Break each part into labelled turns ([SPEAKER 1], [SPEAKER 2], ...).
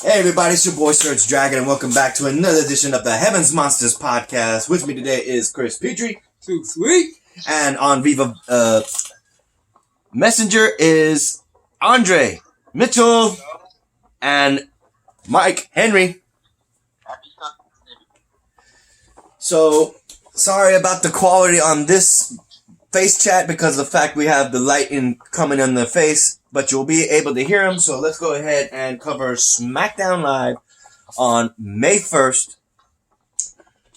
[SPEAKER 1] Hey everybody, it's your boy Serg Dragon, and welcome back to another edition of the Heavens Monsters podcast. With me today is Chris Petrie.
[SPEAKER 2] Too sweet.
[SPEAKER 1] And on Viva Messenger is Andre Mitchell and Mike Henry. So, sorry about the quality on this face chat because of the fact we have the lighting coming in the face, but you'll be able to hear him. So let's go ahead and cover Smackdown Live on May 1st.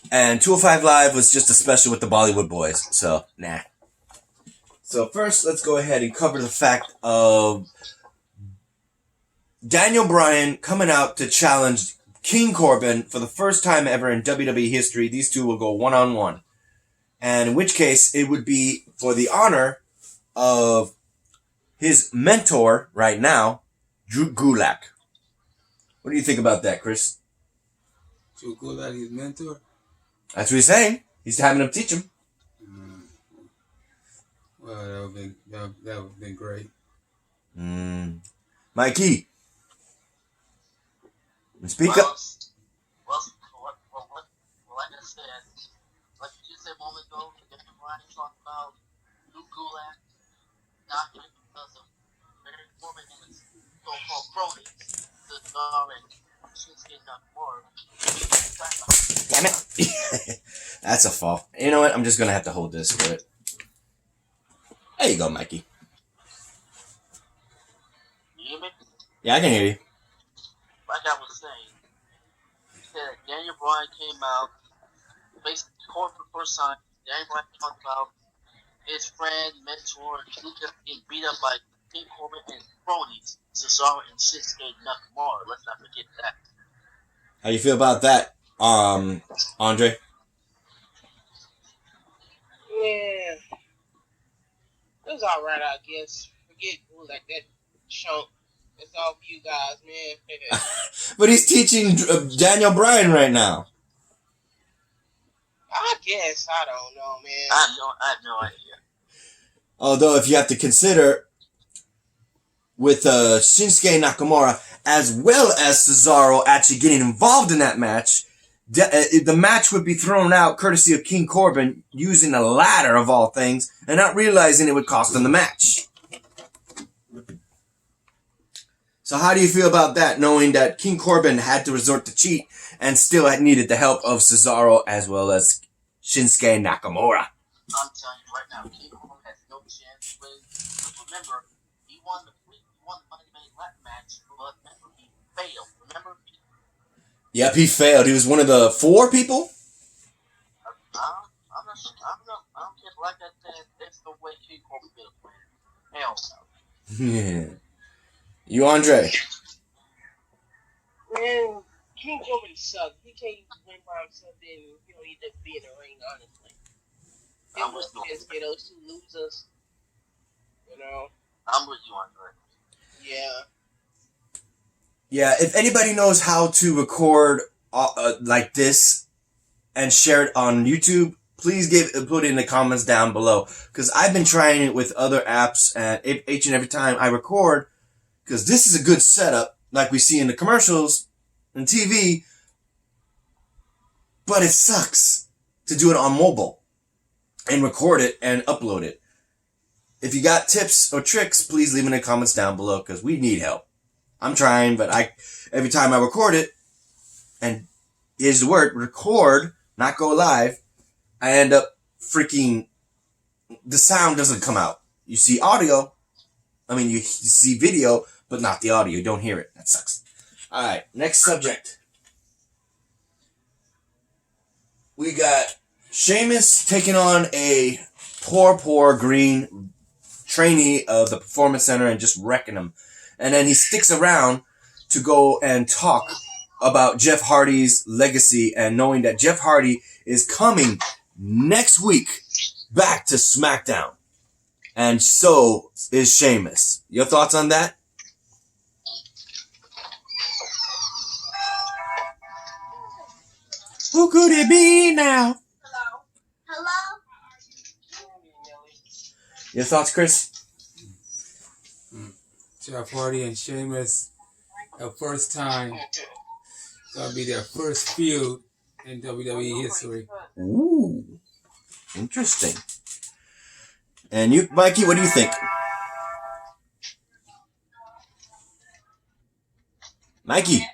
[SPEAKER 1] And 205 Live was just a special with the Bollywood boys. So, nah. So first, let's go ahead and cover the fact of Daniel Bryan coming out to challenge King Corbin for the first time ever in WWE history. These two will go one-on-one. And in which case, it would be for the honor of his mentor right now, Drew Gulak. What do you think about that, Chris?
[SPEAKER 2] Drew Gulak, his mentor?
[SPEAKER 1] That's what he's saying. He's having him teach him.
[SPEAKER 2] Well, that would have been great.
[SPEAKER 1] Mikey. Speak up.
[SPEAKER 3] Well, like I said, like you just said a moment ago, Daniel Bryan talked about Drew Gulak not doing it because of Baron Corbin and his so-called cronies, Cesaro and Shinsuke Nakamura.
[SPEAKER 1] Damn it. That's a fall. You know what? I'm just going to have to hold this for it. There you go, Mikey.
[SPEAKER 3] You hear me?
[SPEAKER 1] Yeah, I can hear you.
[SPEAKER 3] Like I was saying, he said Daniel Bryan came out, basically Corbin for the first time. Daniel Bryan talked about his friend, mentor, getting beat up by King Corbin and cronies, Cesaro and Shinsuke Nakamura. Let's not forget that.
[SPEAKER 1] How you feel about that, Andre?
[SPEAKER 4] Yeah. It was alright, I guess. Forget who like that chunk. It's all for you guys, man.
[SPEAKER 1] But he's teaching Daniel Bryan right now.
[SPEAKER 4] I guess. I don't know, man.
[SPEAKER 3] I have no idea.
[SPEAKER 1] Although, if you have to consider, with Shinsuke Nakamura, as well as Cesaro actually getting involved in that match, the match would be thrown out courtesy of King Corbin using a ladder of all things and not realizing it would cost him the match. So how do you feel about that, knowing that King Corbin had to resort to cheat and still had needed the help of Cesaro as well as Shinsuke Nakamura?
[SPEAKER 3] I'm telling you right now, King Corbin has no chance to win. Remember, he won the Money match, but remember, he failed. Remember?
[SPEAKER 1] Yep, he failed. He was one of the 4 people?
[SPEAKER 3] I'm not sure. I don't care. Like I said, that's the way King Corbin did win. Hell no.
[SPEAKER 1] Yeah. You, Andre?
[SPEAKER 4] Man, King Corbin sucked. He can't win by himself, then he don't need to be in the ring, honestly. It was just get those two losers. You know?
[SPEAKER 3] I'm with you, Andre.
[SPEAKER 4] Yeah.
[SPEAKER 1] Yeah, if anybody knows how to record like this and share it on YouTube, please put it in the comments down below. Because I've been trying it with other apps, and each and every time I record, because this is a good setup, like we see in the commercials and TV, but it sucks to do it on mobile and record it and upload it. If you got tips or tricks, please leave in the comments down below, because we need help. I'm trying, but every time I record it, and here's the word, record, not go live, I end up the sound doesn't come out. You see audio, you see video, but not the audio. You don't hear it. That sucks. Alright, next subject. We got Sheamus taking on a poor green trainee of the Performance Center and just wrecking him. And then he sticks around to go and talk about Jeff Hardy's legacy, and knowing that Jeff Hardy is coming next week back to Smackdown. And so is Sheamus. Your thoughts on that? Who could it be now?
[SPEAKER 5] Hello?
[SPEAKER 1] Your thoughts, Chris?
[SPEAKER 2] Jeff Hardy and Sheamus The first time. It's going to be their first feud in WWE history.
[SPEAKER 1] Ooh, interesting. And you, Mikey, what do you think? Mikey.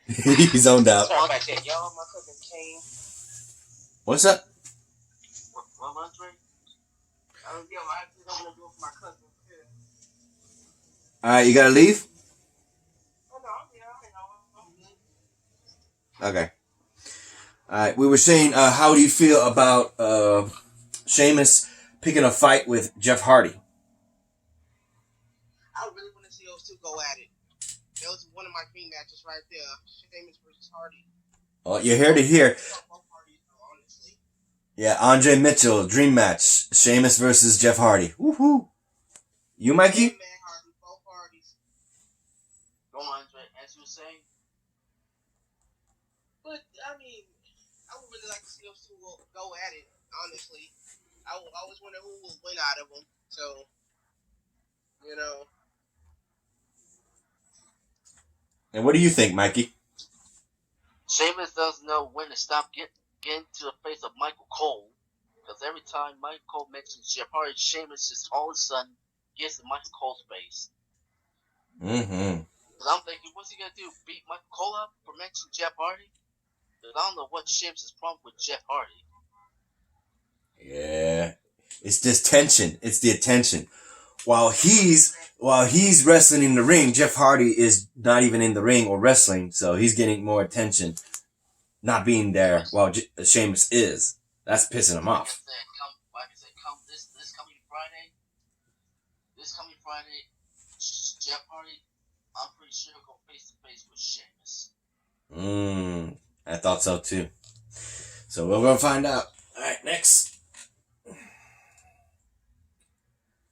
[SPEAKER 1] He's zoned out.
[SPEAKER 4] Sorry about that, y'all. My cousin came.
[SPEAKER 1] What's up?
[SPEAKER 3] What, Andre?
[SPEAKER 4] I just opened the door for my cousin.
[SPEAKER 1] All right, you gotta leave?
[SPEAKER 4] Oh, no, I'm good.
[SPEAKER 1] Okay. All right, we were saying, how do you feel about Sheamus picking a fight with Jeff Hardy?
[SPEAKER 4] I really want to see those two go at it. That was one of my dream matches right there. Sheamus versus Hardy.
[SPEAKER 1] Oh, you're here to hear.
[SPEAKER 4] Both parties, honestly.
[SPEAKER 1] Yeah, Andre Mitchell, dream match. Sheamus versus Jeff Hardy. Woohoo! You, Mikey?
[SPEAKER 4] Man, Hardy, both parties.
[SPEAKER 3] Go on, Andre. As you were saying,
[SPEAKER 4] But, I mean, I would really like to see those two go at it, honestly. I always wonder who will win out of them. So, you know.
[SPEAKER 1] And what do you think, Mikey?
[SPEAKER 3] Sheamus doesn't know when to stop getting to the face of Michael Cole. Because every time Michael Cole mentions Jeff Hardy, Sheamus just all of a sudden gets in Michael Cole's face.
[SPEAKER 1] Mm-hmm.
[SPEAKER 3] Because I'm thinking, what's he going to do? Beat Michael Cole up for mentioning Jeff Hardy? Because I don't know what Sheamus' problem with Jeff Hardy.
[SPEAKER 1] Yeah. It's this tension. It's the attention. While he's wrestling in the ring, Jeff Hardy is not even in the ring or wrestling, so he's getting more attention not being there while Sheamus is. That's pissing him off.
[SPEAKER 3] Like I said, come this coming Friday, Jeff Hardy, I'm pretty sure he'll go face to face with Sheamus.
[SPEAKER 1] I thought so too. So we're gonna find out. Alright, next.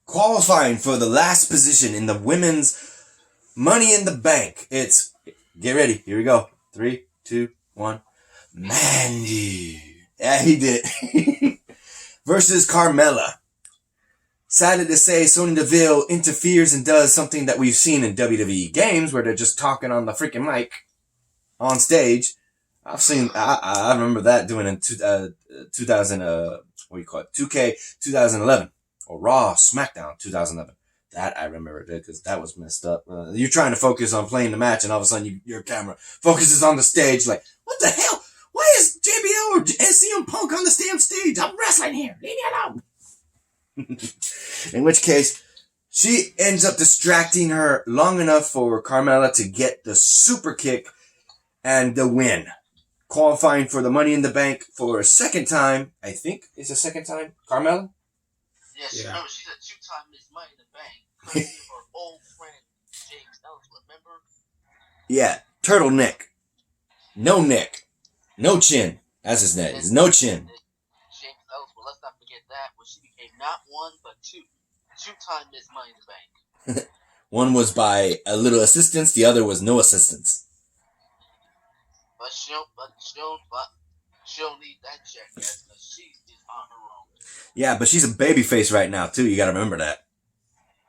[SPEAKER 1] Qualifying for the last position in the women's Money in the Bank. It's, get ready, here we go. 3, 2, 1. Mandy. Yeah, he did. Versus Carmella. Sadly to say, Sonya Deville interferes and does something that we've seen in WWE games where they're just talking on the freaking mic on stage. I remember that doing in 2000, what do you call it? 2K 2011. Or Raw, Smackdown 2011. That I remember because that was messed up. You're trying to focus on playing the match and all of a sudden your camera focuses on the stage like, what the hell? Why is JBL or CM Punk on the damn stage? I'm wrestling here. Leave me alone. In which case, she ends up distracting her long enough for Carmella to get the super kick and the win. Qualifying for the Money in the Bank for a second time. I think it's a second time. Carmella?
[SPEAKER 3] Yes, yeah. Remember, she's a two-time Miss Money in the Bank. Her old friend, James Ellis, remember?
[SPEAKER 1] Yeah, turtleneck. No neck. No chin. That's his name. There's no chin.
[SPEAKER 3] James Ellis, but let's not forget that, when she became not one, but two-time Miss Money in the Bank.
[SPEAKER 1] One was by a little assistance, the other was no assistance.
[SPEAKER 3] But she don't need that check yet, because she is on her own.
[SPEAKER 1] Yeah, but she's a babyface right now, too. You gotta remember that.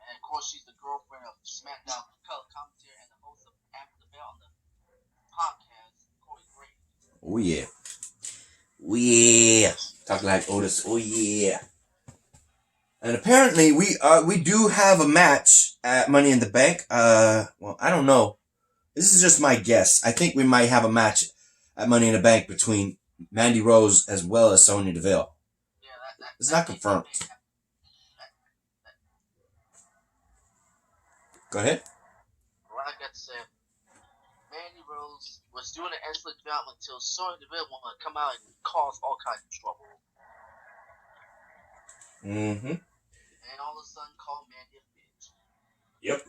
[SPEAKER 3] And, of course, she's the girlfriend of Smackdown color commentator and the host of After the Bell on the podcast, Corey Graves.
[SPEAKER 1] Oh, yeah. Oh, yeah. Talk like Otis. Oh, yeah. And apparently, we do have a match at Money in the Bank. Well, I don't know. This is just my guess. I think we might have a match at Money in the Bank between Mandy Rose as well as Sonya Deville. It's not confirmed. Go ahead.
[SPEAKER 3] What I got to say, Mandy Rose was doing an excellent job until Sonya Deville wanted to come out and cause all kinds of trouble.
[SPEAKER 1] Mm-hmm.
[SPEAKER 3] And all of a sudden called Mandy a bitch.
[SPEAKER 1] Yep.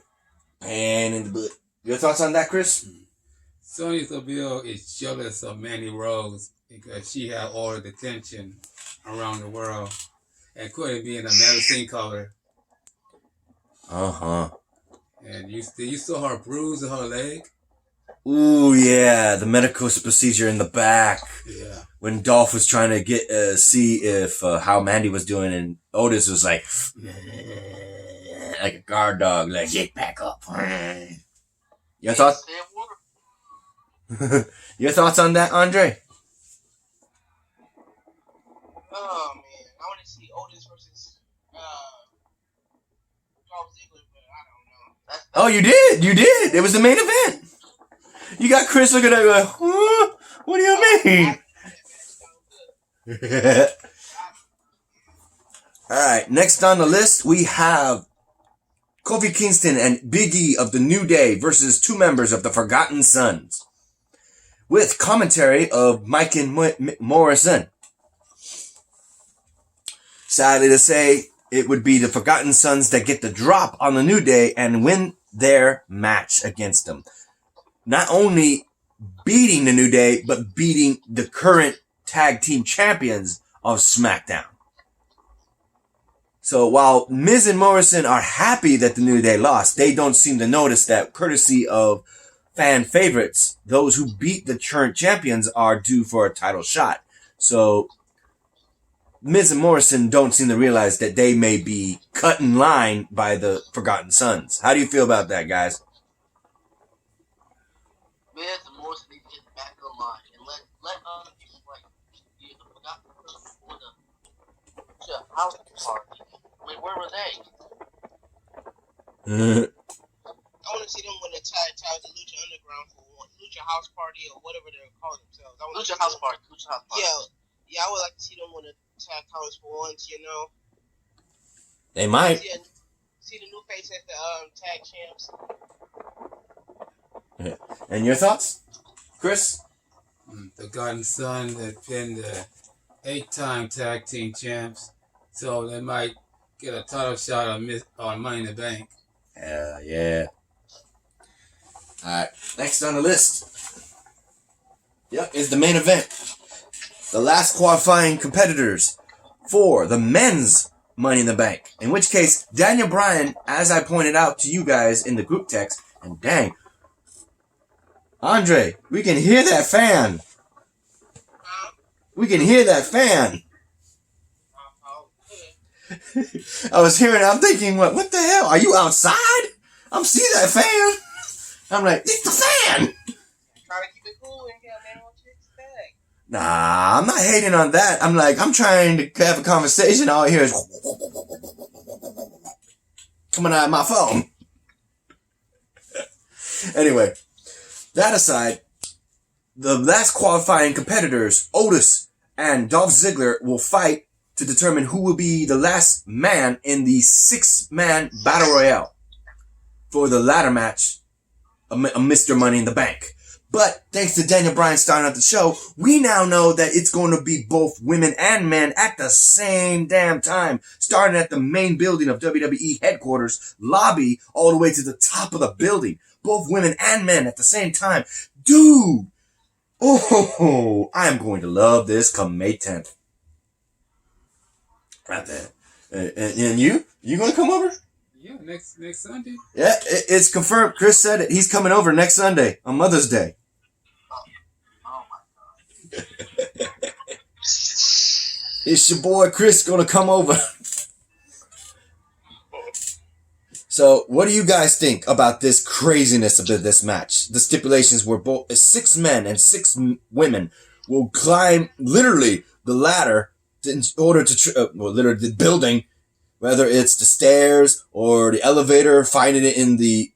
[SPEAKER 1] And in the butt. Your thoughts on that, Chris?
[SPEAKER 2] Sonya Deville is jealous of Mandy Rose because she had all the attention around the world and couldn't be in a medicine color.
[SPEAKER 1] Uh-huh.
[SPEAKER 2] And you saw her bruise on her leg?
[SPEAKER 1] Ooh, yeah, the medical procedure in the back.
[SPEAKER 2] Yeah.
[SPEAKER 1] When Dolph was trying to get see if how Mandy was doing, and Otis was like, like a guard dog, like, get back up. Your thoughts? Your thoughts on that, Andre?
[SPEAKER 4] Oh man, I want to see Otis versus Dolph Ziggler, but I don't know.
[SPEAKER 1] Oh, you did. It was the main event. You got Chris looking at you like, huh? What do you mean? Alright, next on the list, we have Kofi Kingston and Big E of the New Day versus two members of the Forgotten Sons. With commentary of Mike and Morrison. Sadly to say, it would be the Forgotten Sons that get the drop on the New Day and win their match against them. Not only beating the New Day, but beating the current tag team champions of SmackDown. So while Miz and Morrison are happy that the New Day lost, they don't seem to notice that courtesy of fan favorites, those who beat the current champions are due for a title shot. So Miz and Morrison don't seem to realize that they may be cut in line by the Forgotten Sons. How do you feel about that, guys?
[SPEAKER 3] Miz and Morrison need to get back in line and let other people fight. The Forgotten Sons for the house party. Where were they?
[SPEAKER 4] I want to see them win the tag titles of Lucha Underground for one, Lucha House Party or whatever they're calling themselves.
[SPEAKER 3] Lucha House Party.
[SPEAKER 4] Yeah, I would like to see them win the tag titles for once. You know,
[SPEAKER 1] They might.
[SPEAKER 4] see the new face as the tag champs.
[SPEAKER 1] And your thoughts, Chris?
[SPEAKER 2] The Garden Sun have been the 8-time tag team champs, so they might get a title shot on Money in the Bank.
[SPEAKER 1] Yeah. Alright, next on the list. Yep, is the main event. The last qualifying competitors for the men's Money in the Bank. In which case, Daniel Bryan, as I pointed out to you guys in the group text, and dang, Andre, we can hear that fan. We can hear that fan. I was hearing it, I'm thinking, what the hell? Are you outside? I'm see that fan. I'm like, it's the fan.
[SPEAKER 4] Try to keep it cool and get a man on chick's bag.
[SPEAKER 1] Nah, I'm not hating on that. I'm like, I'm trying to have a conversation. All I hear is coming out of my phone. Anyway, that aside, the last qualifying competitors, Otis and Dolph Ziggler, will fight to determine who will be the last man in the 6-man battle royale for the ladder match of Mr. Money in the Bank. But thanks to Daniel Bryan starting out the show, we now know that it's going to be both women and men at the same damn time, starting at the main building of WWE headquarters lobby all the way to the top of the building. Both women and men at the same time. Dude! Oh, I am going to love this come May 10th. Right there. And you? You going to come over?
[SPEAKER 2] Yeah, next Sunday.
[SPEAKER 1] Yeah, it's confirmed. Chris said it. He's coming over next Sunday on Mother's Day.
[SPEAKER 3] Oh my God.
[SPEAKER 1] It's your boy Chris going to come over. So, what do you guys think about this craziness of this match? The stipulations were both 6 men and 6 women will climb literally the ladder in order to literally the building, whether it's the stairs or the elevator, finding it in the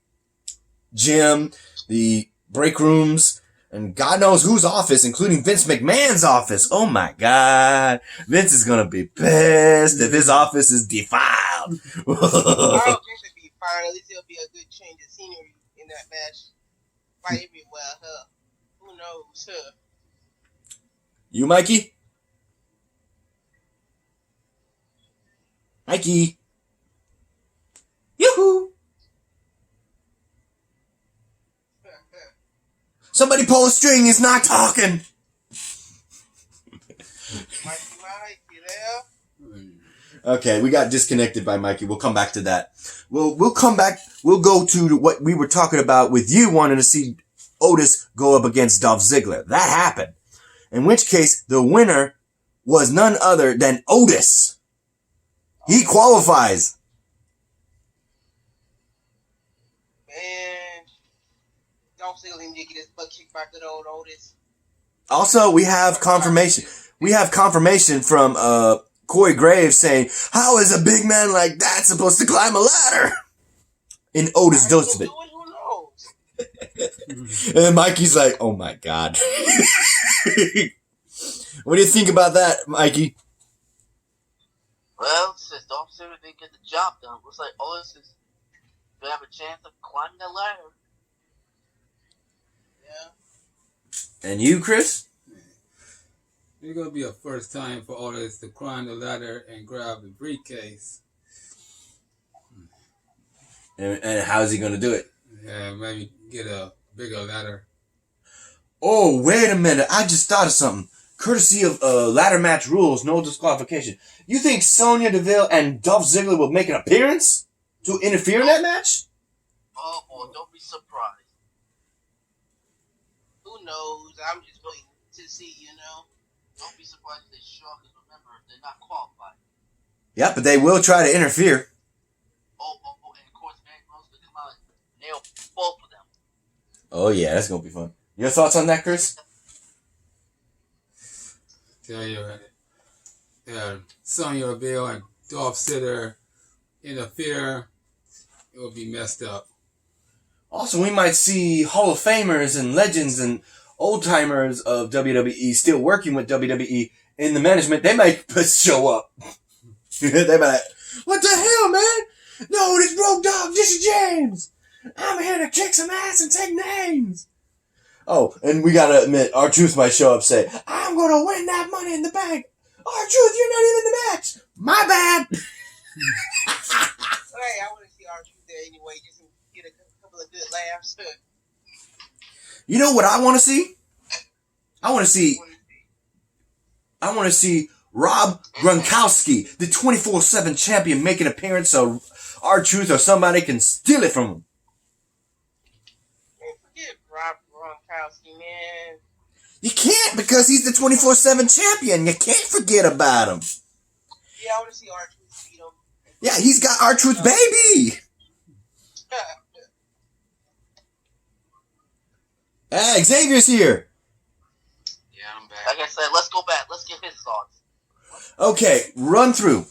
[SPEAKER 1] gym, the break rooms, and God knows whose office, including Vince McMahon's office. Oh my God. Vince is going to be pissed if his office is defiled.
[SPEAKER 4] I don't think it'd be fine. At least it'll be a good change of scenery in that match. Fight everywhere, huh? Who knows, huh?
[SPEAKER 1] You, Mikey? Mikey. Yoo-hoo. Somebody pull a string. He's not talking.
[SPEAKER 4] Mike, you there?
[SPEAKER 1] Okay, we got disconnected by Mikey. We'll come back to that. We'll come back. We'll go to what we were talking about with you wanting to see Otis go up against Dolph Ziggler. That happened. In which case, the winner was none other than Otis. He qualifies.
[SPEAKER 4] Dolph Ziggler didn't get his butt kicked by good old Otis.
[SPEAKER 1] Also, we have confirmation. We have confirmation from Corey Graves saying, "How is a big man like that supposed to climb a ladder?" In Otis Dosovich.
[SPEAKER 4] Who knows?
[SPEAKER 1] And Mikey's like, "Oh my god." What do you think about that, Mikey?
[SPEAKER 3] Well, since Dolph Ziggler didn't get the job done, looks like Otis is going to have a chance of climbing the ladder.
[SPEAKER 4] Yeah.
[SPEAKER 1] And you, Chris?
[SPEAKER 2] It's going to be a first time for Otis to climb the ladder and grab the briefcase.
[SPEAKER 1] And how's he going to do it?
[SPEAKER 2] Yeah, maybe get a bigger ladder.
[SPEAKER 1] Oh, wait a minute. I just thought of something. Courtesy of ladder match rules, no disqualification. You think Sonya Deville and Dolph Ziggler will make an appearance to interfere in that match?
[SPEAKER 3] Oh, boy, don't be surprised.
[SPEAKER 4] Who knows? I'm just waiting to see, you know.
[SPEAKER 3] Don't be surprised if they show up, because remember, they're not qualified.
[SPEAKER 1] Yeah, but they will try to interfere.
[SPEAKER 3] Oh, and of course, Mandy Rose will come out and nail both of them.
[SPEAKER 1] Oh, yeah, that's going to be fun. Your thoughts on that, Chris?
[SPEAKER 2] Tell you, Sonya Deville and Dolph Ziggler interfere, it will be messed up.
[SPEAKER 1] Also, we might see Hall of Famers and legends and old-timers of WWE still working with WWE in the management. They might show up. They might like, "What the hell, man? No, this Road Dogg, this is James. I'm here to kick some ass and take names." Oh, and we gotta admit, R-Truth might show up say, "I'm gonna win that Money in the Bank." R-Truth, you're not even in the match. My bad.
[SPEAKER 4] Hey, I want to see R-Truth there anyway, just to get a couple of good laughs.
[SPEAKER 1] You know what I want to see? I want to see Rob Gronkowski, the 24/7 champion, make an appearance so R-Truth or somebody can steal it from him.
[SPEAKER 4] Man, forget Rob Gronkowski, man.
[SPEAKER 1] You can't, because he's the 24/7 champion. You can't forget about him.
[SPEAKER 4] Yeah, I want to see R-Truth beat him.
[SPEAKER 1] Yeah, he's got R-Truth, baby. Hey, Xavier's here.
[SPEAKER 3] Yeah, I'm back. Like I said, let's go back. Let's get his thoughts.
[SPEAKER 1] Okay, run through.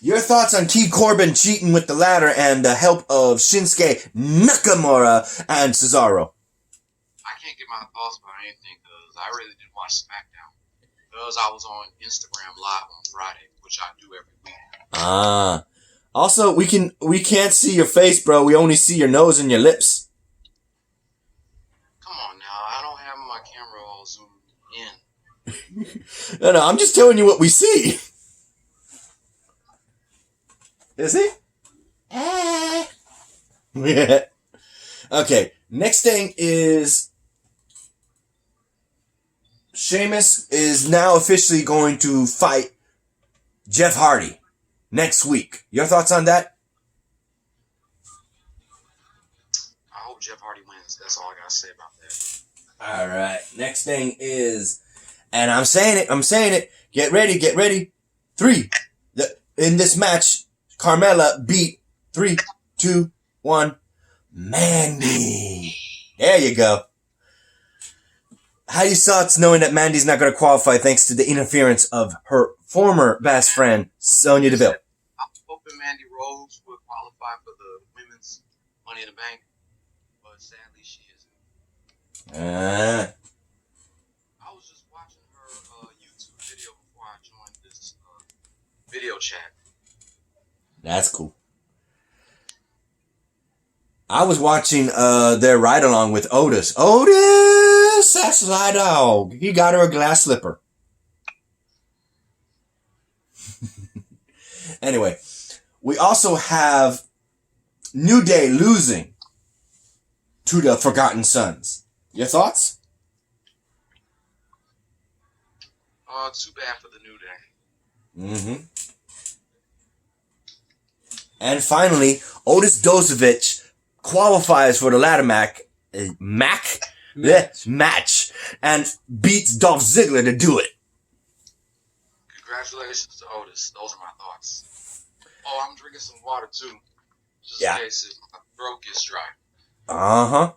[SPEAKER 1] Your thoughts on T. Corbin cheating with the ladder and the help of Shinsuke Nakamura and Cesaro?
[SPEAKER 6] I can't get my thoughts about anything because I really didn't watch Smackdown. Because I was on Instagram Live on Friday, which I do every week.
[SPEAKER 1] Ah. Also, we can't see your face, bro. We only see your nose and your lips.
[SPEAKER 6] Come on now, I don't have my camera all zoomed in.
[SPEAKER 1] No, I'm just telling you what we see. Is he? Okay, next thing is Sheamus is now officially going to fight Jeff Hardy next week. Your thoughts on that?
[SPEAKER 6] I hope Jeff Hardy wins. That's all I gotta say about that.
[SPEAKER 1] All right. Next thing is, and I'm saying it. Get ready. 3. In this match, Carmella beat 3, 2, 1. Mandy. There you go. How you thoughts knowing that Mandy's not going to qualify thanks to the interference of her former best friend, Sonya Deville?
[SPEAKER 6] I'm hoping Mandy Rose will qualify for the women's Money in the Bank, but sadly she isn't. I was just watching her YouTube video before I joined this video chat.
[SPEAKER 1] That's cool. I was watching their ride along with Otis. Otis, that's my dog. He got her a glass slipper. Anyway, we also have New Day losing to the Forgotten Sons. Your thoughts?
[SPEAKER 6] Too bad for the New Day.
[SPEAKER 1] Mm-hmm. And finally, Otis Dosovich qualifies for the ladder match and beats Dolph Ziggler to do it.
[SPEAKER 6] Congratulations to Otis. Those are my thoughts. Oh, I'm drinking some water too. Just
[SPEAKER 1] Yeah.
[SPEAKER 6] in case my throat gets dry.
[SPEAKER 1] Uh-huh.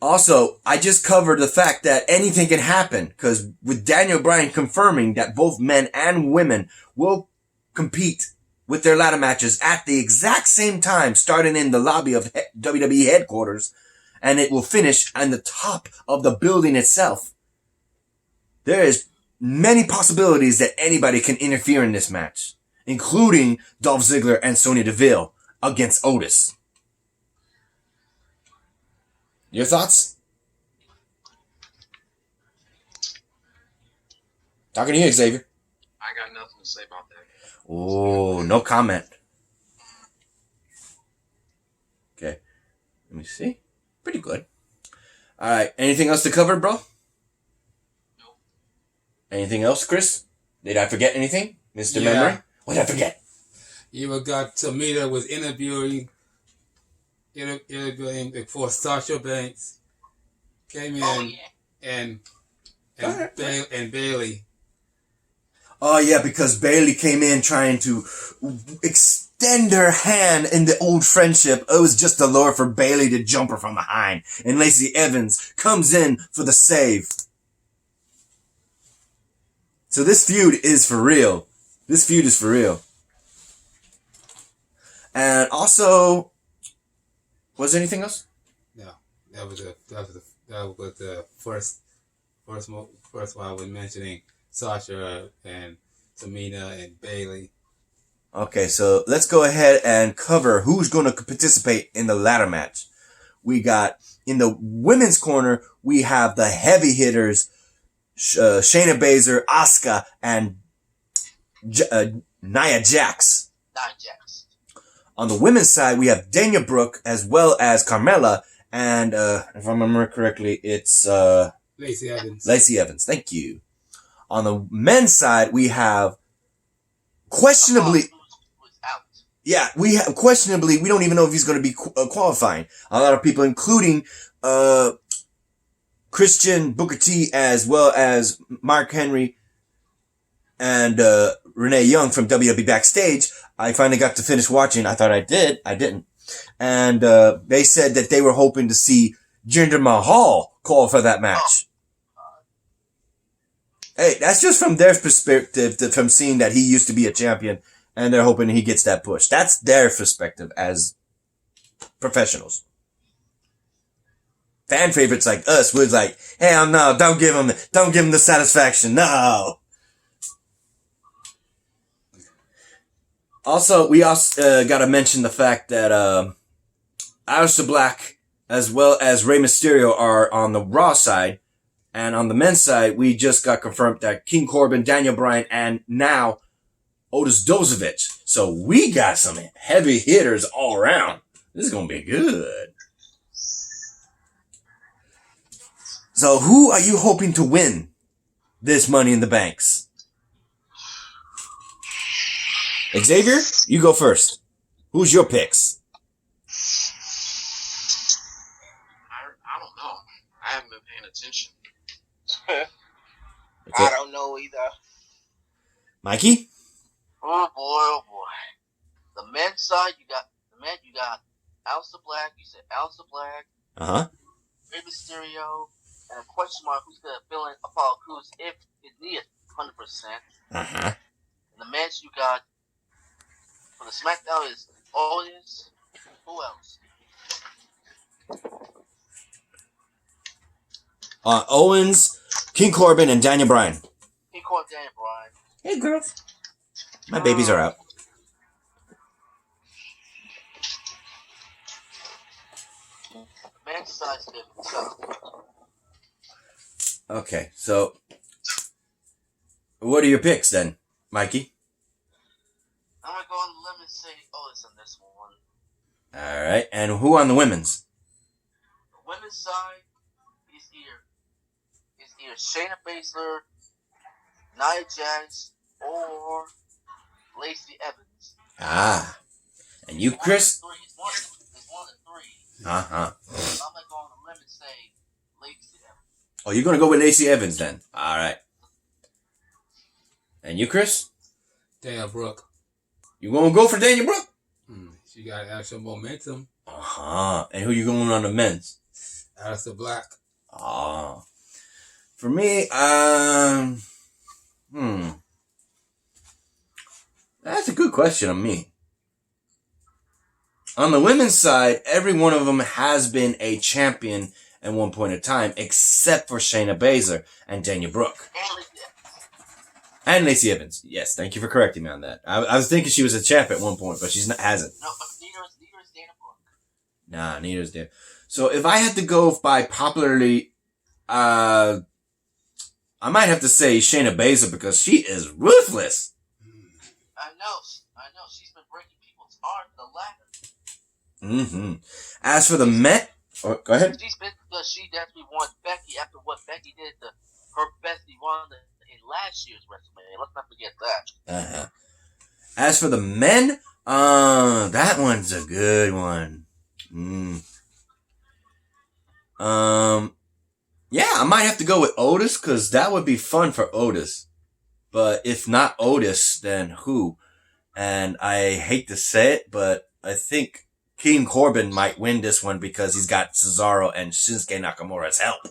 [SPEAKER 1] Also, I just covered the fact that anything can happen, because with Daniel Bryan confirming that both men and women will compete with their ladder matches at the exact same time, starting in the lobby of WWE headquarters, and it will finish on the top of the building itself. There is many possibilities that anybody can interfere in this match, including Dolph Ziggler and Sonya Deville against Otis. Your thoughts? Talking to you, Xavier.
[SPEAKER 6] I got nothing to say about that.
[SPEAKER 1] Oh, no comment. Okay. Let me see. Pretty good. All right. Anything else to cover, bro?
[SPEAKER 6] Nope.
[SPEAKER 1] Anything else, Chris? Did I forget anything? Mr.
[SPEAKER 2] Yeah.
[SPEAKER 1] Memory? What did I forget?
[SPEAKER 2] You got Tamina was interviewing before Sasha Banks came in
[SPEAKER 3] Oh, yeah.
[SPEAKER 2] and Bailey.
[SPEAKER 1] Oh, yeah, because Bailey came in trying to extend her hand in the old friendship. It was just a lure for Bailey to jump her from behind. And Lacey Evans comes in for the save. So this feud is for real. This feud is for real. And also, was there anything else?
[SPEAKER 2] No, that was the first one I was mentioning. Sasha and Tamina and Bailey.
[SPEAKER 1] Okay, so let's go ahead and cover who's going to participate in the ladder match. We got, in the women's corner, we have the heavy hitters, Shayna Baszler, Asuka, and Nia Jax.
[SPEAKER 3] Digest.
[SPEAKER 1] On the women's side, we have Dana Brooke as well as Carmella, and if I remember correctly, it's
[SPEAKER 2] Lacey Evans.
[SPEAKER 1] Lacey Evans. Thank you. On the men's side, we have questionably.
[SPEAKER 3] Was out.
[SPEAKER 1] Yeah, we have questionably. We don't even know if he's going to be qualifying. A lot of people, including Christian, Booker T, as well as Mark Henry and Renee Young from WWE Backstage. I finally got to finish watching. I thought I did. I didn't. And they said that they were hoping to see Jinder Mahal call for that match. Hey, that's just from their perspective, from seeing that he used to be a champion, and they're hoping he gets that push. That's their perspective as professionals. Fan favorites like us was like, hell no, don't give him the satisfaction, no. Also, we also gotta mention the fact that Aleister Black as well as Rey Mysterio are on the Raw side. And on the men's side, we just got confirmed that King Corbin, Daniel Bryan, and now Otis Dozovich. So we got some heavy hitters all around. This is going to be good. So who are you hoping to win this Money in the Banks? Xavier, you go first. Who's your picks?
[SPEAKER 6] I don't know. I haven't been paying attention.
[SPEAKER 1] Okay.
[SPEAKER 4] I don't know either.
[SPEAKER 1] Mikey?
[SPEAKER 3] Oh boy, oh boy. The men's side, you got Aleister Black. You said Aleister Black,
[SPEAKER 1] Uh-huh.
[SPEAKER 3] Rey Mysterio, and a question mark who's gonna fill in Apollo Crews if his knee is 100%.
[SPEAKER 1] Uh-huh.
[SPEAKER 3] And the match you got for the Smackdown is Otis. Who else?
[SPEAKER 1] Owens, King Corbin, and Daniel Bryan.
[SPEAKER 3] He called Daniel Bryan.
[SPEAKER 1] Hey, girls. My babies are out.
[SPEAKER 3] Men's side's gonna be tough.
[SPEAKER 1] Okay, so what are your picks then, Mikey?
[SPEAKER 3] I'm gonna go on the limb and say Otis on this one.
[SPEAKER 1] All right, and who on the women's?
[SPEAKER 3] The women's side is either Shayna Baszler, Nia Jax, or Lacey Evans.
[SPEAKER 1] Ah, and you, Chris?
[SPEAKER 3] It's one of three.
[SPEAKER 1] Uh-huh.
[SPEAKER 3] I'm gonna go on the limb and say Lacey Evans.
[SPEAKER 1] Oh, you're gonna go with Lacey Evans then? All right. And you, Chris?
[SPEAKER 2] Daniel Brooke.
[SPEAKER 1] You gonna go for Daniel Brooke?
[SPEAKER 2] She got actual momentum.
[SPEAKER 1] And who you going on the men's?
[SPEAKER 2] Alistair Black.
[SPEAKER 1] For me, that's a good question on me. On the women's side, every one of them has been a champion at one point in time, except for Shayna Baszler and Dana Brooke. And Lacey Evans. Yes, thank you for correcting me on that. I was thinking she was a champ at one point, but she's not. Hasn't.
[SPEAKER 3] No, but neither is Dana Brooke.
[SPEAKER 1] Nah, neither is Dana. So if I had to go by popularly, I might have to say Shayna Baszler because she is ruthless.
[SPEAKER 3] I know. She's been breaking people's heart the ladder.
[SPEAKER 1] As for the men, go ahead.
[SPEAKER 3] She's been because she definitely won Becky after what Becky did to her bestie Ronda in last year's WrestleMania. Let's not forget that.
[SPEAKER 1] As for the men, that one's a good one. Yeah, I might have to go with Otis because that would be fun for Otis. But if not Otis, then who? And I hate to say it, but I think King Corbin might win this one because he's got Cesaro and Shinsuke Nakamura's help.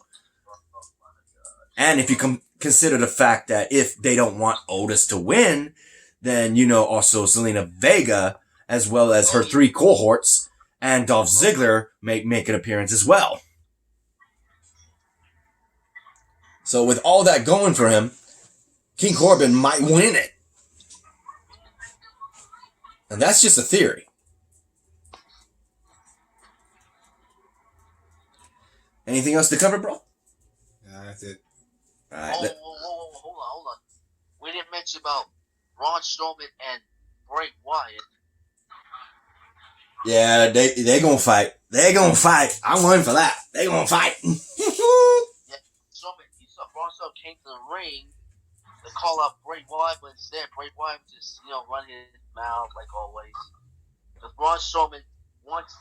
[SPEAKER 1] And if you consider the fact that if they don't want Otis to win, then, also Zelina Vega, as well as her 3 cohorts, and Dolph Ziggler make an appearance as well. So with all that going for him, King Corbin might win it. And that's just a theory. Anything else to cover, bro?
[SPEAKER 2] Nah, that's it.
[SPEAKER 1] All right.
[SPEAKER 3] Hold on. We didn't mention about Braun Strowman and Bray Wyatt.
[SPEAKER 1] Yeah, they gonna fight. They gonna fight. I'm waiting for that. They gonna fight.
[SPEAKER 3] Yeah, Braun Strowman came to the ring to call out Bray Wyatt, but instead Bray Wyatt just, running his mouth like always. Because Braun Strowman wants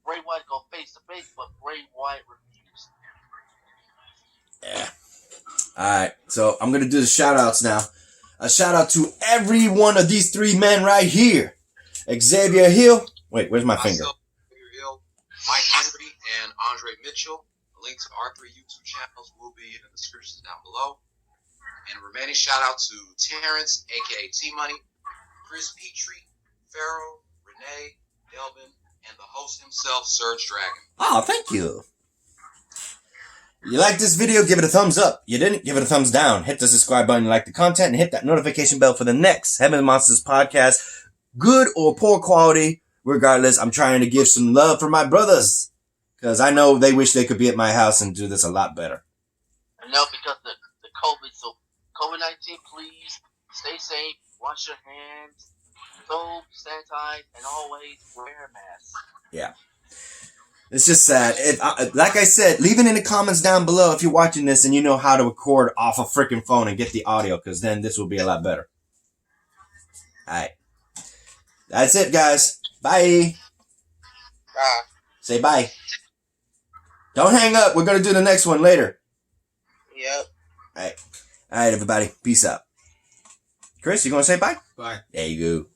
[SPEAKER 3] Bray Wyatt to go face to face, but Bray Wyatt refused.
[SPEAKER 1] Yeah. Alright, so I'm gonna do the shout outs now. A shout out to every one of these 3 men right here. Xavier Hill. Wait, where's my finger?
[SPEAKER 6] Xavier Hill, Mike Henry, and Andre Mitchell. A link to our 3 YouTube channels will be in the description down below. And a remaining shout out to Terrence, aka T Money, Chris Petrie, Farrell, Renee, Delvin, and the host himself, Serg Dragon.
[SPEAKER 1] Oh, thank you. You like this video, give it a thumbs up. You didn't, give it a thumbs down. Hit the subscribe button, like the content, and hit that notification bell for the next Heaven Monsters podcast. Good or poor quality, regardless, I'm trying to give some love for my brothers. Because I know they wish they could be at my house and do this a lot better.
[SPEAKER 3] I know, because the COVID, so COVID-19, please stay safe, wash your hands, soap, sanitize, and always wear a mask.
[SPEAKER 1] Yeah. It's just sad. Like I said, leave it in the comments down below if you're watching this and you know how to record off a freaking phone and get the audio, because then this will be a lot better. Alright. That's it, guys. Bye.
[SPEAKER 4] Bye.
[SPEAKER 1] Say bye. Don't hang up. We're going to do the next one later.
[SPEAKER 4] Yep.
[SPEAKER 1] Alright. Alright, everybody. Peace out. Chris, you going to say bye?
[SPEAKER 2] Bye.
[SPEAKER 1] There you go.